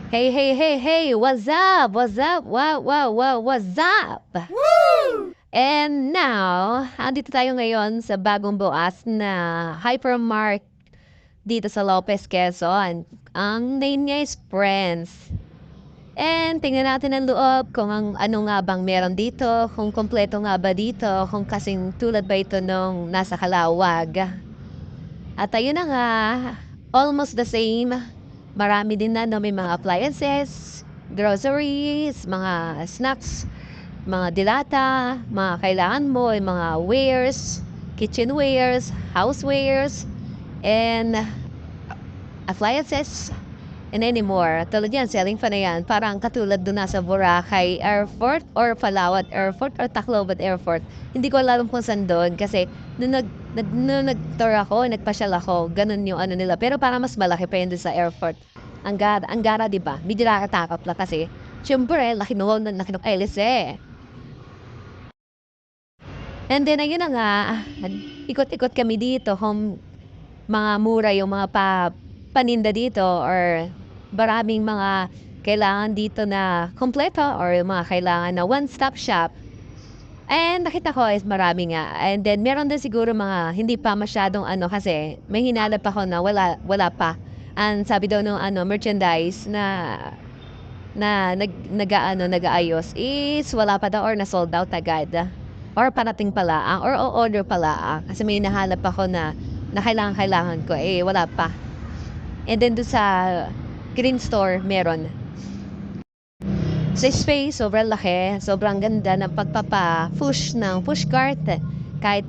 Hey, hey, hey, hey, what's up? What's up? Wow, wow, wow, what's up? Woo! And now, andito tayo ngayon sa bagong bukas na hypermart dito sa Lopez, Quezon. Ang name niya is Friends. And tingnan natin ang loob kung ano nga bang meron dito, kung kompleto nga ba dito, kung kasing tulad ba ito nung nasa Kalawag. At ayun na nga, almost the same. Marami din na no, may mga appliances, groceries, mga snacks, mga dilata, mga kailangan mo, yung mga wares, kitchenwares, housewares, and appliances, and anymore. Tulad yan, selling pa na yan. Parang katulad doon nasa Boracay Airport or Palawan Airport or Tacloban Airport. Hindi ko alam kung saan doon kasi nung nag-tour ako, nagpasyal ako, ganun yung ano nila. Pero parang mas malaki pa yun doon sa airport. Ang gara, di ba? Medyo nakatakot lang kasi, syempre, laki ng Elis eh. And then, ayun na nga, ikot-ikot kami dito kung mga mura yung mga paninda dito or maraming mga kailangan dito na kompleto or yung mga kailangan na one-stop shop. And nakita ko is marami nga. And then meron din siguro mga hindi pa masyadong ano kasi may hinanap ako na wala pa. And sabi daw nung merchandise na nag-aayos is wala pa daw or na sold out agad. Or parating pala or order pala kasi may nahanap ako na kailangan ko wala pa. And then doon sa green store meron. Sa space, sobrang laki, sobrang ganda ng pagpapa-push ng pushcart. Kahit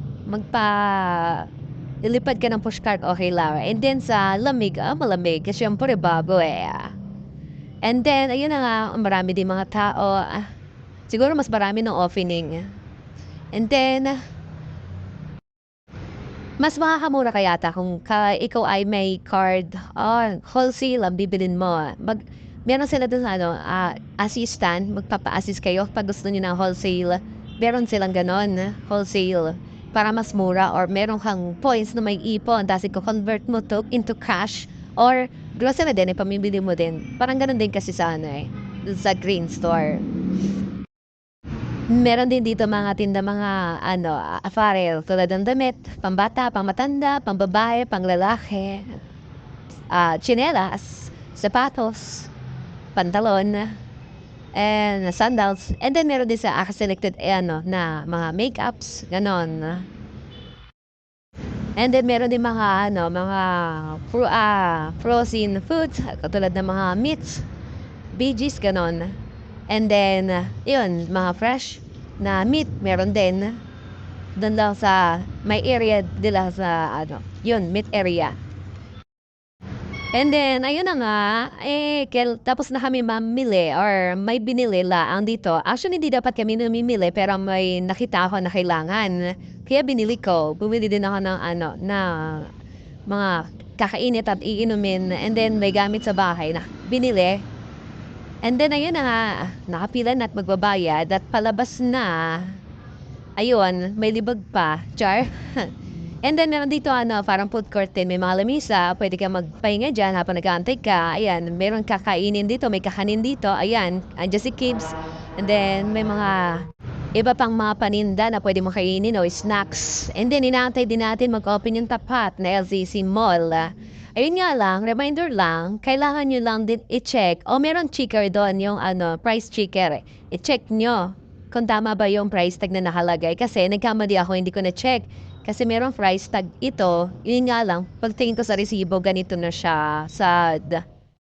lilipad ka ng pushcart, okay lang. And then sa lamig, malamig. Kasi syempre bago eh. And then, ayun na nga, marami din mga tao. Siguro mas marami ng opening. And then, mas makakamura kaya kung ikaw ay may card wholesale ang bibilin mo. Meron sila dun sa assistant, magpapa-assist kayo pag gusto niyo ng wholesale. Meron silang ganon, wholesale, para mas mura or meron kang points na may ipon, tapos i-convert mo to into cash or grocery din, pamimili mo din. Parang ganon din kasi sa sa green store. Meron din dito mga tinda mga apparel tulad ng damit, pambata, pangmatanda, pambabae, panglalaki, tsinelas, sapatos, pantalon, and sandals. And then meron din sa selected na mga makeups, ganon. And then meron din mga mga frozen foods katulad ng mga meats, veggies, ganon. And then, yun, mga fresh na meat, meron din. Doon lang sa, may area nila sa, yun, meat area. And then, ayun na nga, tapos na kami mamili or may binili laang dito. Actually, hindi dapat kami namimili pero may nakita ako na kailangan. Kaya binili ko. Bumili din ako ng na mga kakainit at iinumin. And then, may gamit sa bahay na binili. And then, ayun na nga, nakapila na at magbabayad at palabas na. Ayun, may libag pa. Char. And then, meron dito, parang food court din. May mga lamisa. Pwede ka magpahinga dyan habang nag-aantay ka. Ayan, meron kakainin dito. May kakanin dito. Ayan, andyan si Kibs. And then, may mga iba pang mga paninda na pwede mo kainin o snacks. And then, inaantay din natin mag-open yung tapat na LCC Mall. Ayun nga lang, reminder lang, kailangan nyo lang din i-check. O meron checker doon, yung price checker. I-check nyo kung tama ba yung price tag na nakalagay. Kasi nagkamali ako, hindi ko na-check. Kasi meron price tag ito, yun nga lang, pagtingin ko sa resibo, ganito na siya. Sad.